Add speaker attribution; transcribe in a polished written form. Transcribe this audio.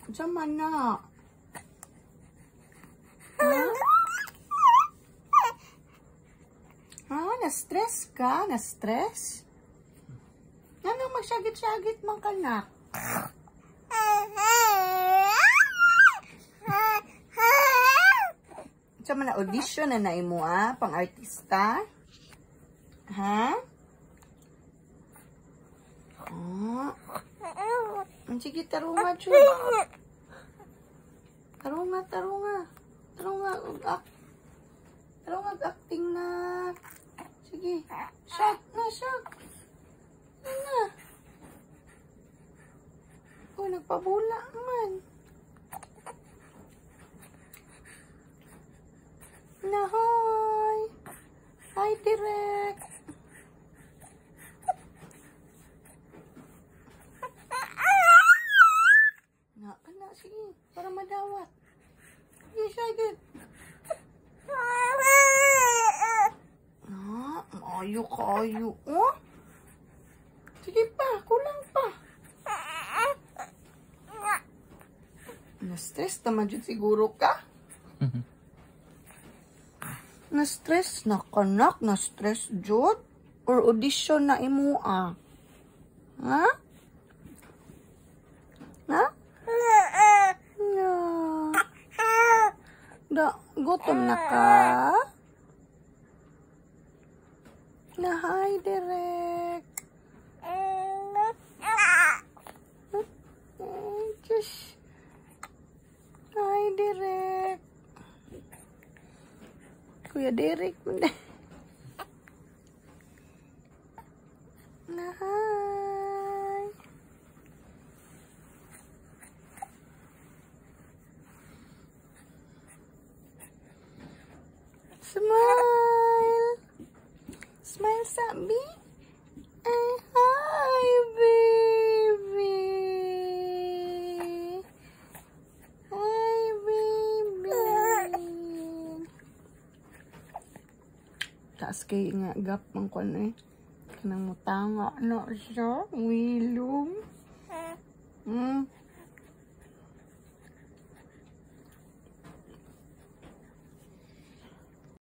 Speaker 1: Diyan na. Ha? Na-stress ka? Na-stress? Ano, magsagit-sagit man ka na. Diyan na audition na naimo pang artista? Ha? Sige, tarunga, Chud. Tarunga. Tarunga, acting na. Sige. Shot na. Ano? Oh, nagpabula man. Hi. Hi, Direk. Sige, para madawat. Sige. Maayo. Oh? Sige pa, kulang pa. Na-stress naman dyan siguro ka? Na-stress na kanak? Na-stress dyan? Or audition na imo Ha? Ha? Gutom na ka? Hi, Direk. Hi, Direk. Kuya Direk. Hi. Smile, Sabi. Hi, baby. Hi, baby. Taas kay nga gap ang kuno kanang mutanga na siya. Wilong.